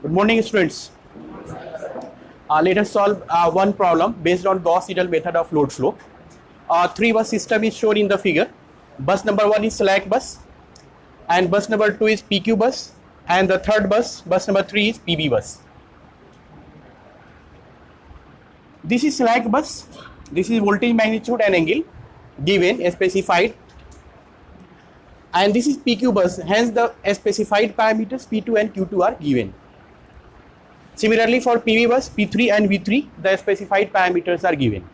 Good morning, students. Let us solve one problem based on Gauss-Seidel method of load flow. 3-bus system is shown in the figure. Bus number 1 is slack bus, and bus number 2 is PQ bus, and the third bus number 3 is PB bus. This is slack bus. This is voltage magnitude and angle given, specified. And this is PQ bus, hence the specified parameters P2 and Q2 are given. Similarly, for PV bus, P3 and V3, the specified parameters are given.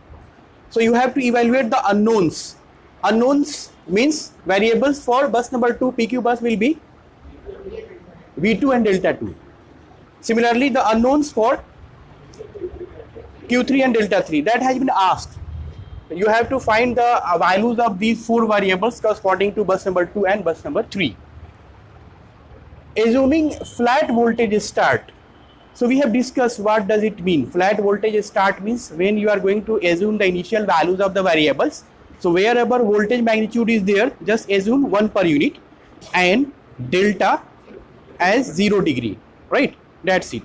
So you have to evaluate the unknowns. Unknowns means variables for bus number 2 PQ bus will be V2 and delta 2. Similarly, the unknowns for Q3 and delta 3, that has been asked. You have to find the values of these 4 variables corresponding to bus number 2 and bus number 3. Assuming flat voltage start. So we have discussed what does it mean. Flat voltage start means when you are going to assume the initial values of the variables. So wherever voltage magnitude is there, just assume 1 per unit and delta as 0 degree, right? That's it.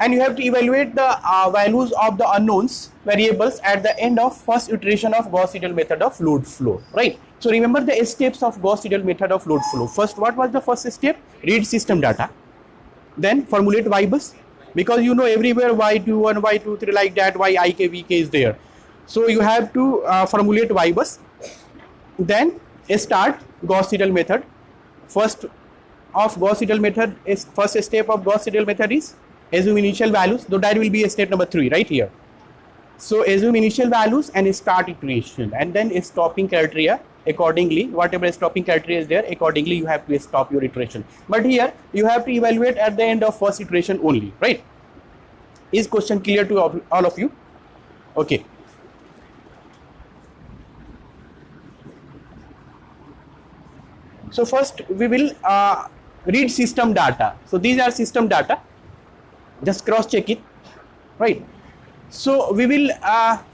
And you have to evaluate the values of the unknowns variables at the end of first iteration of Gauss-Seidel method of load flow, right? So remember the steps of Gauss-Seidel method of load flow. First, what was the first step? Read system data. Then formulate Y bus, because you know everywhere Y21, Y23 like that, YIK, VK is there. So you have to formulate Y bus. Then start Gauss-Seidel method. First of Gauss-Seidel method is first step of Gauss-Seidel method is assume initial values, though that will be step number 3 right here. So assume initial values and start iteration, and then stopping criteria accordingly. Whatever stopping criteria is there, accordingly you have to stop your iteration. But here you have to evaluate at the end of first iteration only, right? Is question clear to all of you? Okay. So first we will read system data. So these are system data. Just cross check it, right? So we will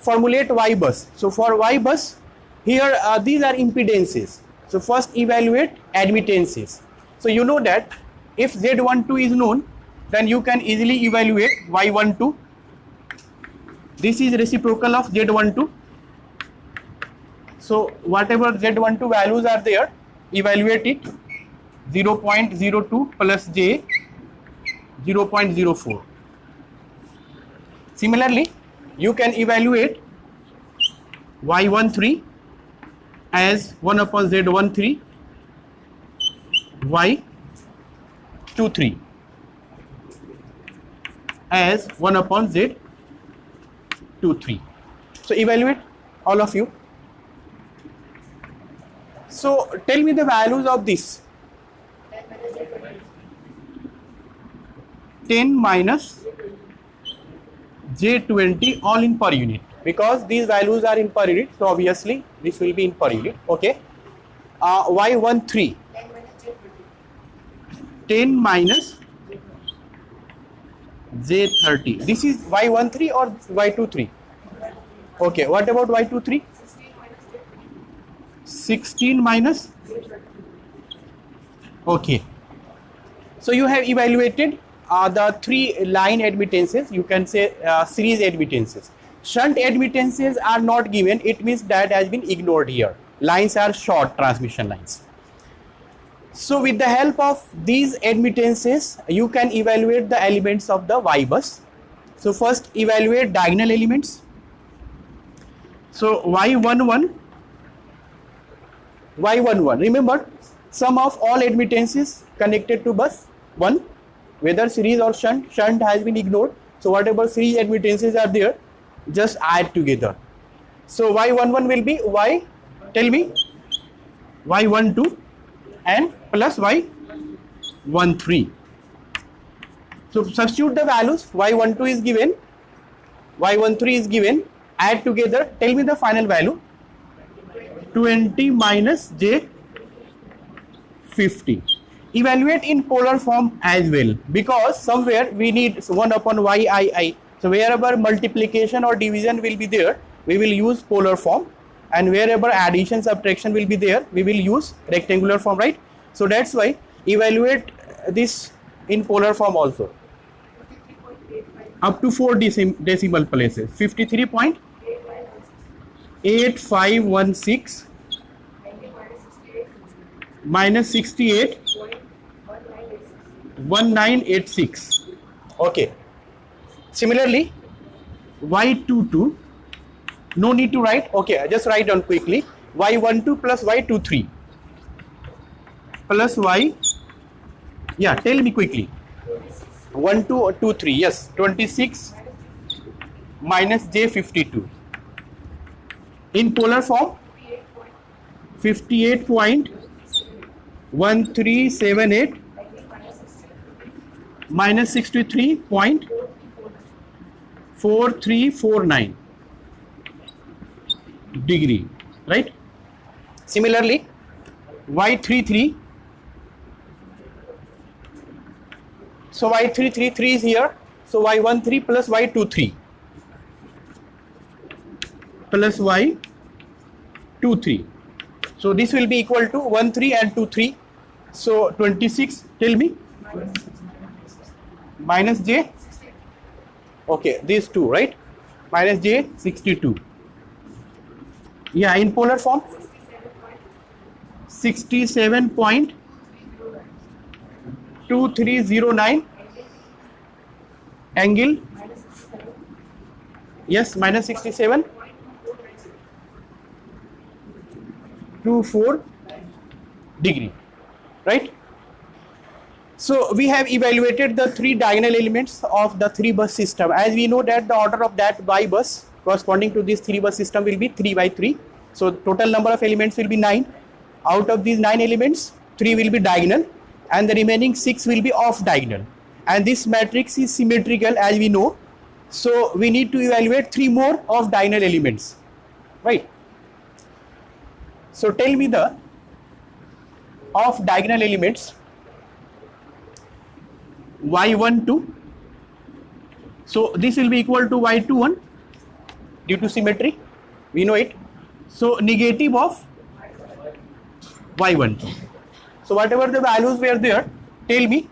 formulate Y bus. So for Y bus, here these are impedances. So first evaluate admittances. So you know that if Z12 is known, then you can easily evaluate Y12. This is reciprocal of Z12. So whatever Z12 values are there, evaluate it. 0.02 plus J 0.04. Similarly, you can evaluate Y13 as 1 upon Z13, Y23 as 1 upon Z23. So evaluate all of you. So tell me the values of this. 10 minus J20 all in per unit, because these values are in per unit, so obviously this will be in per unit. Okay. Y13 10 minus J30. This is Y13 or Y23? Okay. What about Y23? 16 minus. Okay. So you have evaluated the 3 line admittances, you can say series admittances. Shunt admittances are not given, it means that has been ignored here. Lines are short transmission lines. So with the help of these admittances, you can evaluate the elements of the Y bus. So first evaluate diagonal elements. So Y11, remember sum of all admittances connected to bus 1. Whether series or shunt has been ignored. So whatever series admittances are there, just add together. So Y11 will be Y, tell me, Y12 and plus Y13. So substitute the values. Y12 is given, Y13 is given, add together, tell me the final value. 20 minus J50. Evaluate in polar form as well, because somewhere we need 1 upon YII. So wherever multiplication or division will be there, we will use polar form. and wherever addition subtraction will be there, we will use rectangular form, right? So that's why evaluate this in polar form also. Up to 4 decimal places. 53.8516 minus 68.1986. Okay. Similarly, y22, no need to write. Okay, just write down quickly. y12 plus y23 plus y, yeah, tell me quickly. 1 2 2 3, yes, 26 minus j52 in polar form 58.1378 minus 63.4349 degree, right? Similarly, y33, so y333 is here, so y13 plus y23 plus y23, so this will be equal to 13 and 23, so 26, tell me, minus j, okay, these two, right, minus j 62, yeah, in polar form 67.2309 angle, yes, minus 67.24 degree, right? So we have evaluated the 3 diagonal elements of the 3 bus system. As we know that the order of that y bus corresponding to this 3 bus system will be 3 by 3. So total number of elements will be 9. Out of these 9 elements, 3 will be diagonal and the remaining 6 will be off diagonal. And this matrix is symmetrical, as we know. So we need to evaluate 3 more off diagonal elements, right? So tell me the off diagonal elements. y12, so this will be equal to y21 due to symmetry, we know it. So negative of y12, so whatever the values were there, tell me.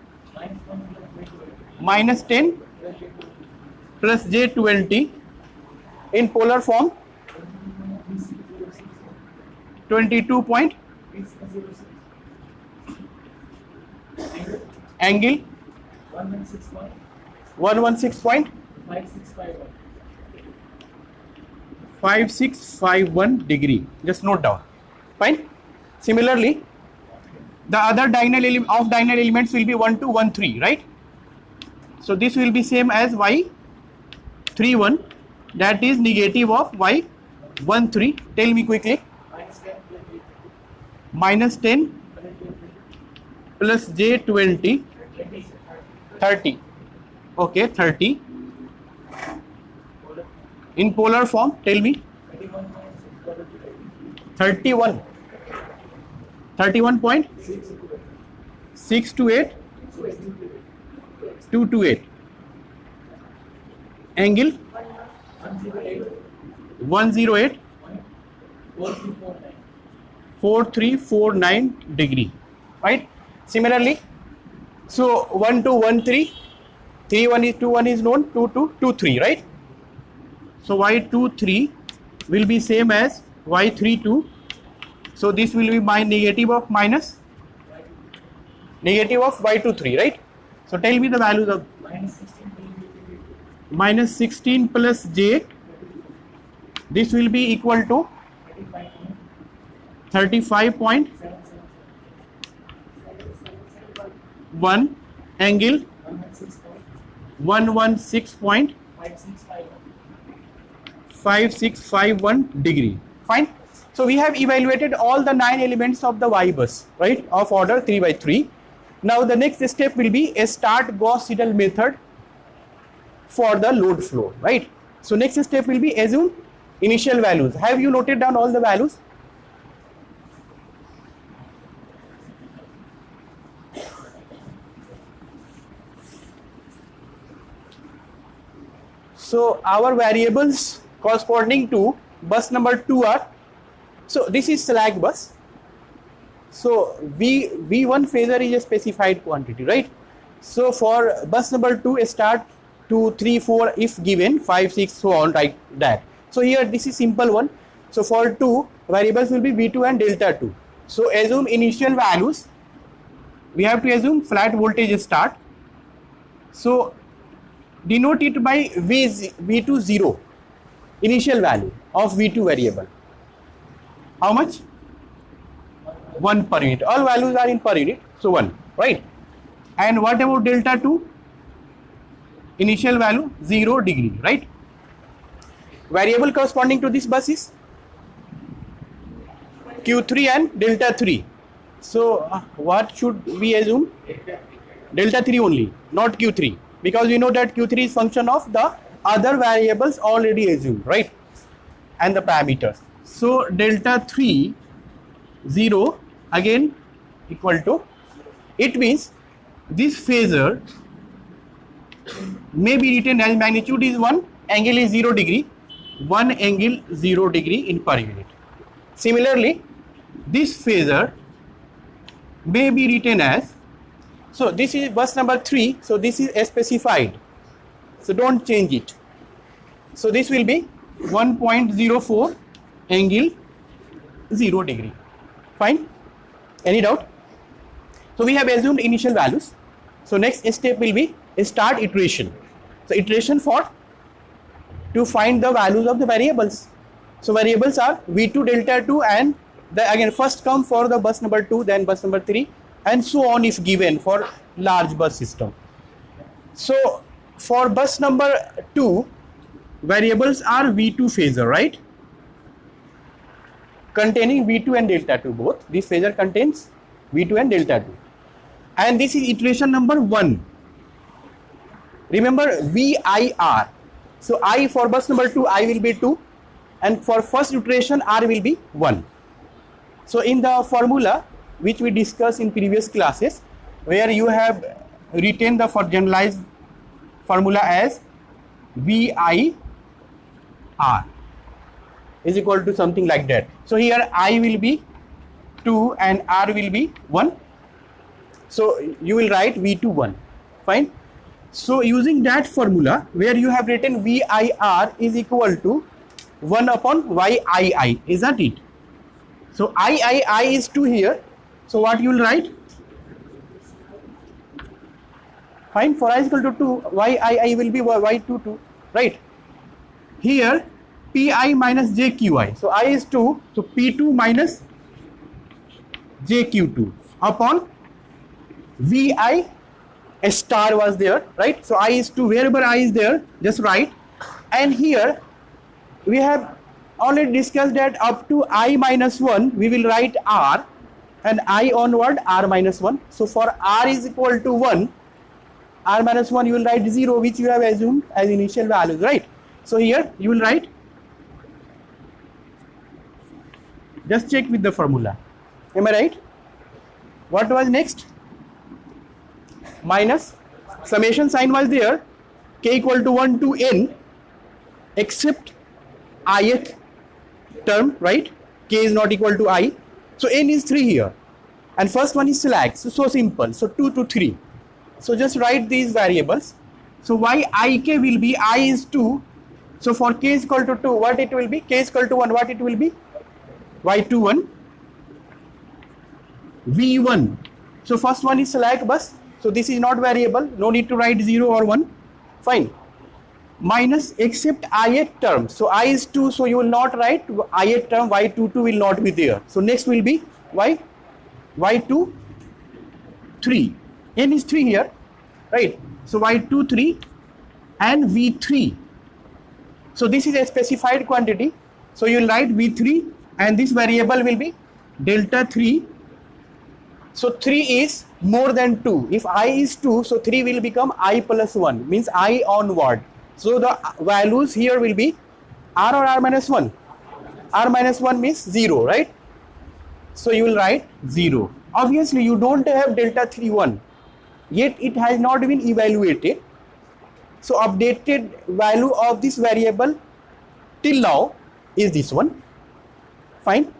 Minus 10 plus j20 in polar form 22 point angle 116.5651 degree, just note down, fine. Similarly, the other diagonal off diagonal elements will be 1 2 1 3, right? So this will be same as y31, that is negative of y13, tell me quickly. Minus 10 plus j20 30, okay, 30 in polar form, tell me. 31.628 228 angle 108.4349 degree, right? Similarly, so 1 2 1 3 3 1 is 2 1 is known, 2 2 2 3, right? So y23 will be same as y32, so this will be my negative of y23, right? So tell me the values of minus 16 plus j, this will be equal to 35.1 angle 116.5651 degree, fine. So we have evaluated all the 9 elements of the y bus, right, of order 3 by 3. Now the next step will be a start Gauss Seidel method for the load flow, right? So next step will be assume initial values. Have you noted down all the values? So our variables corresponding to bus number 2 are, so this is slack bus. So V1 phasor is a specified quantity, right? So for bus number 2, start 2, 3, 4 if given, 5, 6, so on like that. So here this is simple one. So for 2, variables will be V2 and delta 2. So assume initial values. We have to assume flat voltage start. So denote it by V2 0, initial value of V2 variable. How much? 1 per unit. All values are in per unit. So 1, right? And what about delta 2? Initial value 0 degree, right? Variable corresponding to this bus is Q3 and delta 3. So what should we assume? Delta 3 only, not Q3, because we know that Q3 is function of the other variables already assumed, right? And the parameters. So delta 3 0 again equal to, it means this phasor may be written as magnitude is 1, angle is 0 degree, 1 angle 0 degree in per unit. Similarly, this phasor may be written as, so this is bus number 3, so this is specified, so don't change it. So this will be 1.04 angle 0 degree. Fine? Any doubt? So we have assumed initial values. So next step will be start iteration. So iteration for to find the values of the variables. So variables are V2, delta 2, and the again first come for the bus number 2, then bus number 3, and so on if given for large bus system. So for bus number 2, variables are V2 phasor, right? Containing V2 and delta 2 both. This phasor contains V2 and delta 2. And this is iteration number 1. Remember VIR. So I for bus number 2, I will be 2, and for first iteration R will be 1. So in the formula which we discussed in previous classes, where you have written the for generalized formula as VIR is equal to something like that. So here I will be 2 and R will be 1. So you will write V2 1. Fine. So using that formula where you have written VIR is equal to 1 upon YII, isn't it? So III is 2 here. So what you will write? Fine. For I is equal to 2, YII will be Y22, right? Here PI minus JQI. So I is 2, so P2 minus JQ2 upon VI star was there, right? So I is 2, wherever I is there, just write. And here we have already discussed that up to I minus 1, we will write R, and I onward R minus 1. So for R is equal to 1, R minus 1 you will write 0, which you have assumed as initial values, right? So here you will write, just check with the formula. Am I right? What was next? Minus summation sign was there, k equal to 1 to n except ith term, right? K is not equal to I, so n is 3 here, and first one is slack, so simple. So 2 to 3. So just write these variables. So yik will be, I is 2, so for k is equal to 2, what it will be? K is equal to 1, what it will be? Y21 V1. So first one is slack bus, so this is not variable, no need to write 0 or 1. Fine. Minus except ith term, so I is 2, so you will not write ith term, Y22 will not be there. So next will be Y2 3, n is 3 here, right? So Y2 3 and V3. So this is a specified quantity, so you will write V3, and this variable will be delta 3. So 3 is more than 2. If I is 2, so 3 will become I plus 1, means I onward. So the values here will be R or R minus 1. R minus 1 means 0, right? So you will write 0. Obviously you don't have delta 3 1, yet it has not been evaluated. So updated value of this variable till now is this one. Fine.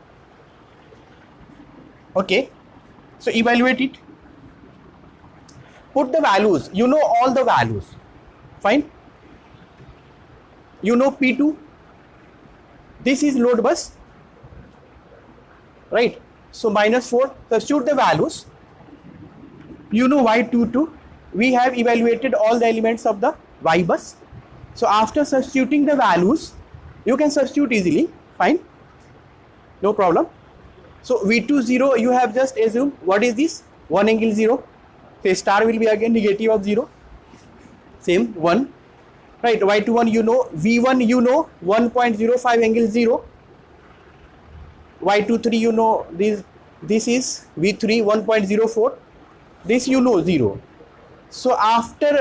Okay. So evaluate it. put the values, you know all the values, fine. You know P2, this is load bus, right? So -4, substitute the values. You know Y22, we have evaluated all the elements of the Y bus. So after substituting the values, you can substitute easily, fine, no problem. So V20, you have just assumed, what is this? 1 angle 0. So star will be again negative of 0. Same 1. Right, Y21 you know, V1 you know 1.05 angle 0. Y23 you know this is V3 1.04. This you know 0. So after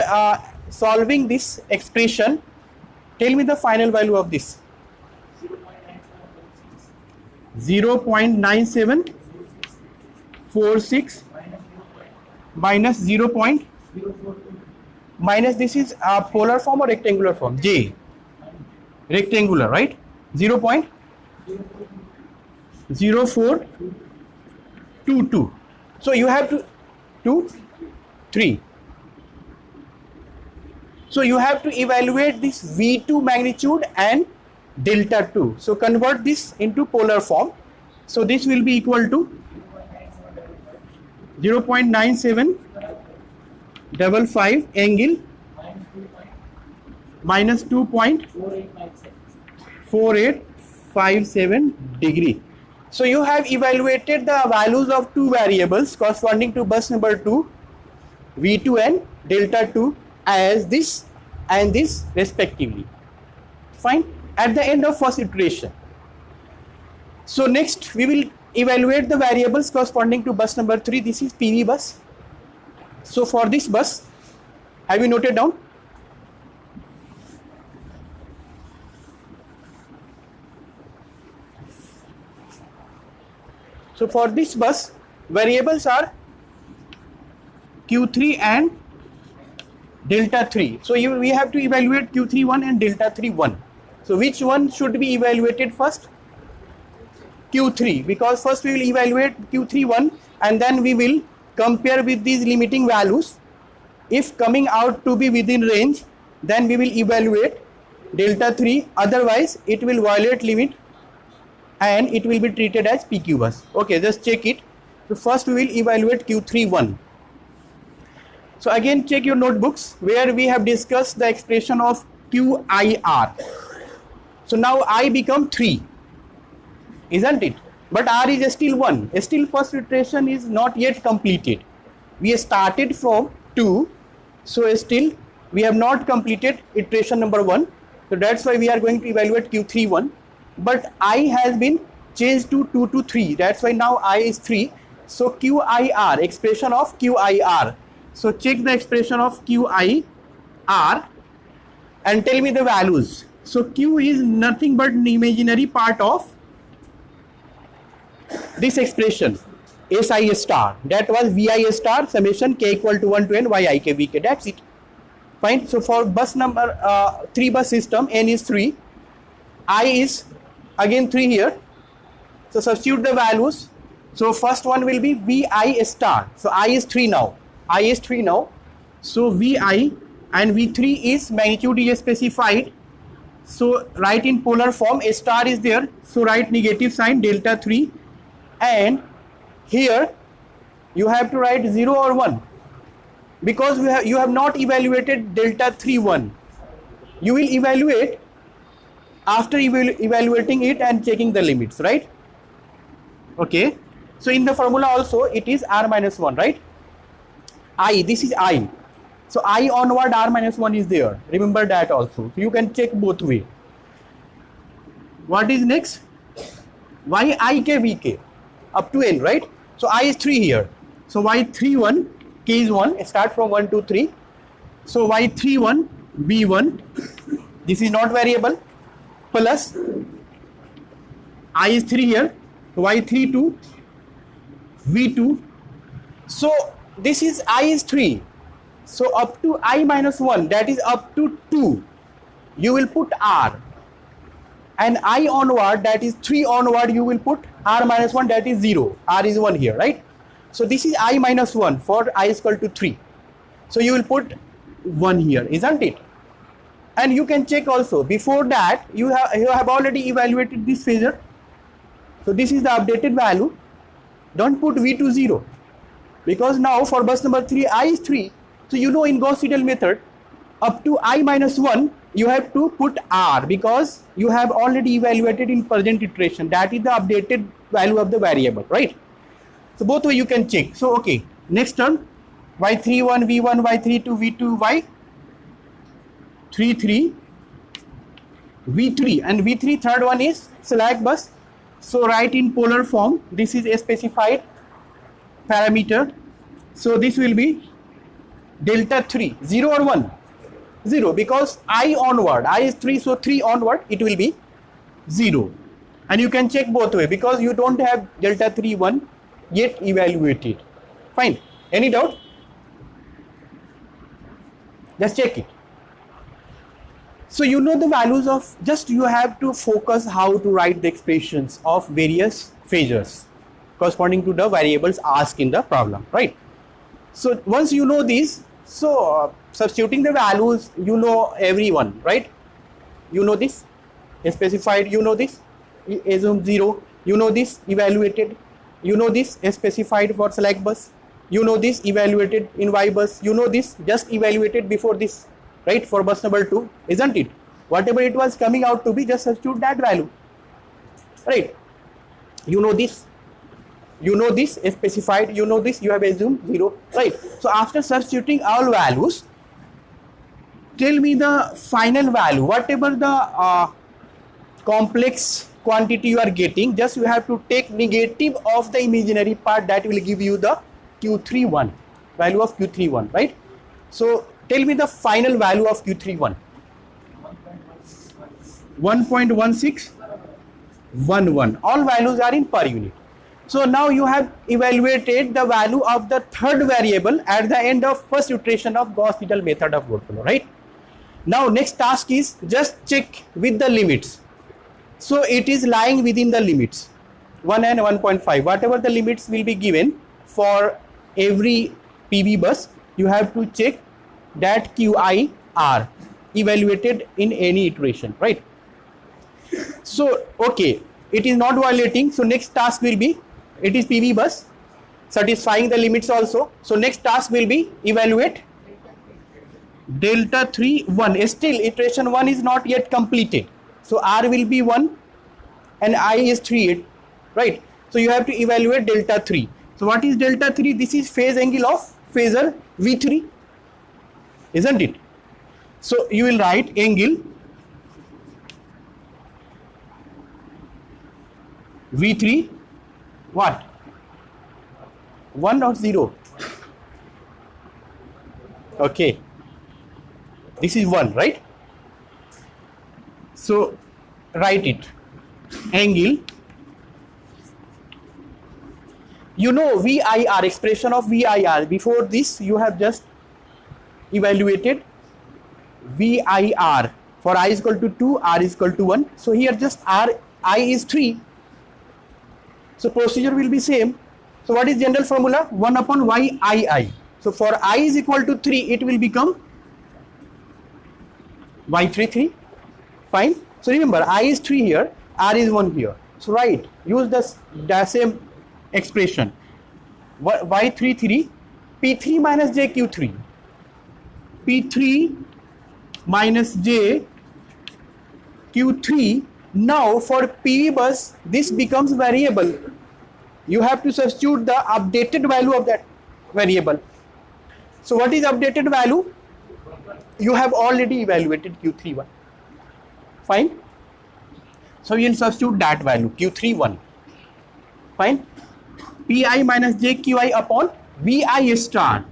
solving this expression, tell me the final value of this. 0.9746 minus 0. Minus this is polar form or rectangular form? J. Rectangular, right? 0.0422. So you have to 3. So you have to evaluate this V2 magnitude and delta 2. So convert this into polar form. So this will be equal to 0.9755 angle minus 2.4857 degree. So you have evaluated the values of two variables corresponding to bus number 2, V2 and delta 2 as this and this respectively. Fine. At the end of first iteration. So next we will evaluate the variables corresponding to bus number 3. This is PV bus. So for this bus, have you noted down? So for this bus, variables are Q3 and delta 3. So we have to evaluate Q31 and delta 31. So which one should be evaluated first? Q3, because first we will evaluate Q31 and then we will compare with these limiting values. If coming out to be within range, then we will evaluate delta 3, otherwise it will violate limit and it will be treated as PQ bus. Okay, just check it. So first we will evaluate Q31. So again check your notebooks where we have discussed the expression of QIR. So now I become 3, isn't it? But R is still 1. Still first iteration is not yet completed. We started from 2. So still we have not completed iteration number 1. So that's why we are going to evaluate Q31. But I has been changed to 2 to 3. That's why now I is 3. So QIR, expression of QIR. So check the expression of QIR and tell me the values. So Q is nothing but an imaginary part of this expression SI star, that was VI star summation K equal to 1 to N YIK VK, that's it. Fine. So for bus number 3 bus system, N is 3, I is again 3 here. So substitute the values. So first one will be VI star. So I is 3 now. I is 3 now. So VI and V3 is magnitude is specified. So write in polar form, a star is there. So write negative sign delta 3. And here you have to write 0 or 1 because you have not evaluated delta 3 1. You will evaluate after evaluating it and checking the limits, right? Okay. So in the formula also it is R minus 1, right? I, this is I. So I onward R minus 1 is there. Remember that also. So you can check both way. What is next? YIK VK up to N, right? So I is 3 here. So Y31, K is 1. Start from 1 to 3. So Y31 V1. This is not variable. Plus I is 3 here. Y32 V2. So this is I is 3. So up to I minus 1, that is up to 2, you will put R. And I onward, that is 3 onward, you will put R minus 1, that is 0. R is 1 here, right? So this is I minus 1 for I is equal to 3. So you will put 1 here, isn't it? And you can check also, before that you have already evaluated this phasor. So this is the updated value. Don't put V to 0, because now for bus number 3 I is 3. So you know in Gauss Seidel method, up to I minus 1 you have to put R, because you have already evaluated in present iteration. That is the updated value of the variable, right? So both way you can check. So okay, next term y31 v1 y32 v2 y33 v3, and v3 third one is slack bus. So write in polar form, this is a specified parameter. So this will be delta 3, 0 or 1? 0, because I onward, I is 3, so 3 onward it will be 0. And you can check both way, because you don't have delta 3 1 yet evaluated. Fine. Any doubt? Just check it. So you know the values of, just you have to focus how to write the expressions of various phasors corresponding to the variables asked in the problem, right? So once you know these, so substituting the values, you know everyone, right? You know this, specified, you know this, assume 0, you know this, evaluated, you know this, specified for slack bus, you know this, evaluated in Y bus, you know this, just evaluated before this, right, for bus number 2, isn't it? Whatever it was coming out to be, just substitute that value, right? You know this, specified, you know this, you have assumed 0, right? So after substituting all values, tell me the final value, whatever the complex quantity you are getting, just you have to take negative of the imaginary part, that will give you the Q31, value of Q31, right? So tell me the final value of Q31. 1.1611. All values are in per unit. So now you have evaluated the value of the third variable at the end of first iteration of Gauss Seidel method of load flow, right? Now next task is just check with the limits. So it is lying within the limits 1 and 1.5. Whatever the limits will be given for every PV bus, you have to check that QI are evaluated in any iteration, right? So okay, it is not violating. So next task will be, it is PV bus satisfying the limits also. So next task will be evaluate delta 3 1. Still iteration 1 is not yet completed. So R will be 1 and I is 3, right? So you have to evaluate delta 3. So what is delta 3? This is phase angle of phasor V3, isn't it? So you will write angle V3, what? 1 or 0? Okay. This is 1, right? So write it. Angle, you know VIR, expression of VIR. Before this you have just evaluated VIR for I is equal to 2, R is equal to 1. So here just R, I is 3. So procedure will be same. So what is general formula? 1 upon YII. So for I is equal to 3, it will become Y33. Fine. So remember, I is 3 here, R is 1 here. So write, use the same expression. Y33, P3 minus J Q3. P3 minus J Q3. Now for PV bus, this becomes variable. You have to substitute the updated value of that variable. So what is updated value? You have already evaluated Q31. Fine. So you will substitute that value Q31. Fine. Pi minus JQi upon Vi star.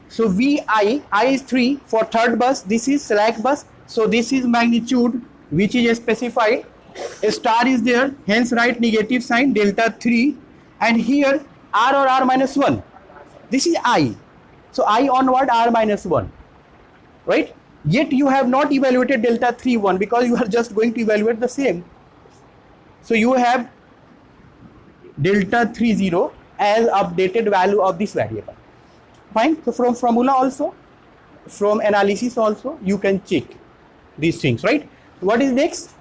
So Vi, I is 3 for third bus. This is slack bus. So this is magnitude which is specified. A star is there. Hence write negative sign delta 3. And here R or R minus 1. This is I. So I onward R minus 1. Right? Yet you have not evaluated delta 3 1 because you are just going to evaluate the same. So you have delta 3 0 as updated value of this variable. Fine. So from formula also, from analysis also, you can check these things, right? What is next?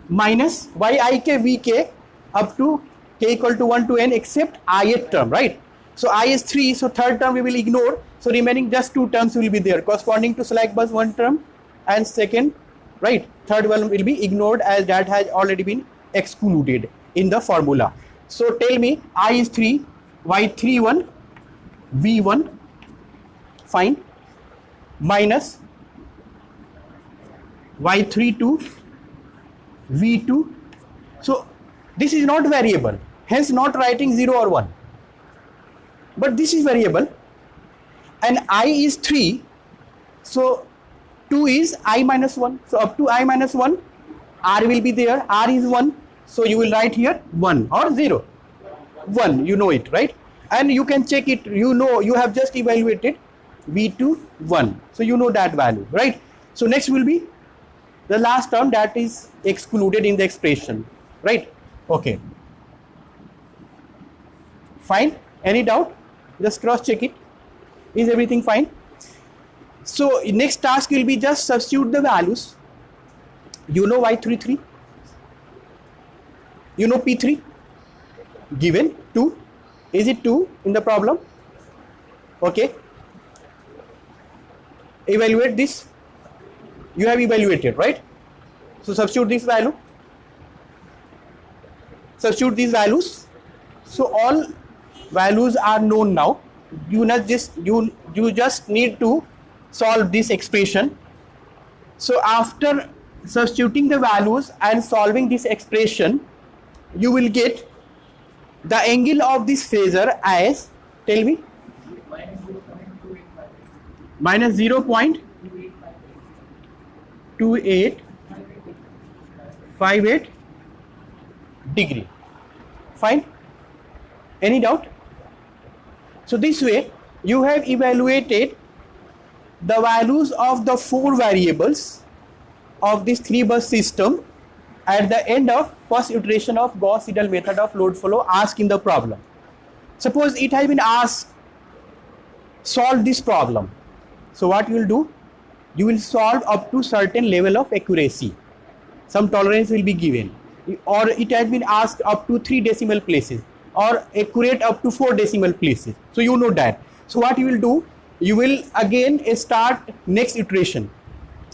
Minus yik vk up to k equal to 1 to n except ith term, right? So I is 3, so third term we will ignore. So remaining just 2 terms will be there corresponding to slack bus 1 term and second, right? Third one will be ignored as that has already been excluded in the formula. So tell me I is 3, y31 v1, fine, minus y32 v2. So this is not variable, hence not writing 0 or 1, but this is variable and I is 3, so 2 is I minus 1, so up to I minus 1 R will be there, R is 1, so you will write here 1 or 0, 1, you know it, right? And you can check it, you know, you have just evaluated v2 1, so you know that value, right? So next will be the last term that is excluded in the expression, right? Okay, fine. Any doubt? Just cross check it. Is everything fine? So next task will be just substitute the values. You know y33, you know p3, given 2. Is it 2 in the problem? Okay, evaluate this. You have evaluated, right? So substitute this value, substitute these values. So all values are known now. You just need to solve this expression. So after substituting the values and solving this expression, you will get the angle of this phasor as, tell me, minus 0.2858 degree. Fine. Any doubt? So this way you have evaluated the values of the 4 variables of this 3-bus system at the end of first iteration of Gauss-Seidel method of load flow asked in the problem. Suppose it has been asked, solve this problem. So what you will do? You will solve up to certain level of accuracy. Some tolerance will be given. Or it has been asked up to 3 decimal places. Or accurate up to 4 decimal places. So you know that. So what you will do? You will again start next iteration.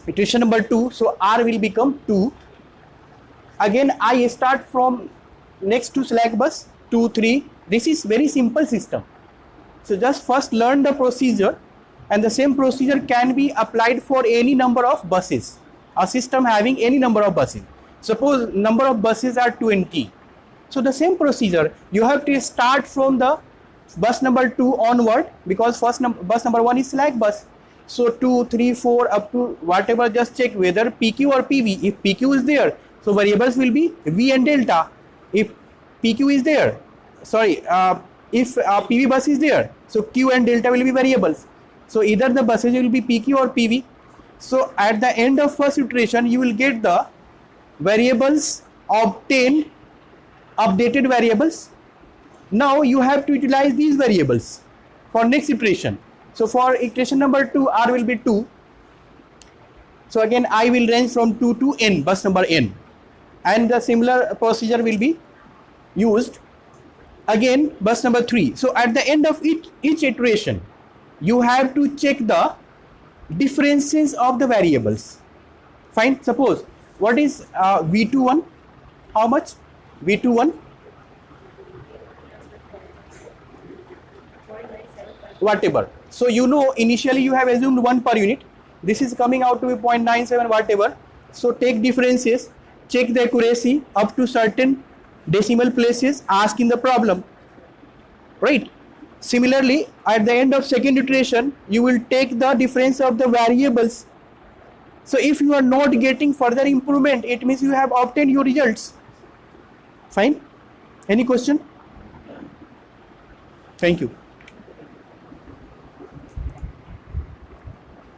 Iteration number 2. So R will become 2. Again I start from next to slack bus 2, 3. This is very simple system. So just first learn the procedure, and the same procedure can be applied for any number of buses. A system having any number of buses. Suppose number of buses are 20. So the same procedure, you have to start from the bus number 2 onward, because bus number 1 is slack bus. So 2, 3, 4 up to whatever, just check whether PQ or PV. If PQ is there, so variables will be V and delta. If PQ is there, if PV bus is there, so Q and delta will be variables. So either the buses will be PQ or PV. So at the end of first iteration, you will get the variables obtained, updated variables. Now you have to utilize these variables for next iteration. So for iteration number 2, R will be 2. So again I will range from 2 to n, bus number n. And the similar procedure will be used. Again bus number 3. So at the end of each iteration, you have to check the differences of the variables. Fine. Suppose what is V21? How much? V21? Whatever. So you know initially you have assumed 1 per unit. This is coming out to be 0.97 whatever. So take differences, check the accuracy up to certain decimal places asked in the problem. Right. Similarly, at the end of second iteration, you will take the difference of the variables. So if you are not getting further improvement, it means you have obtained your results. Fine. Any question? Thank you.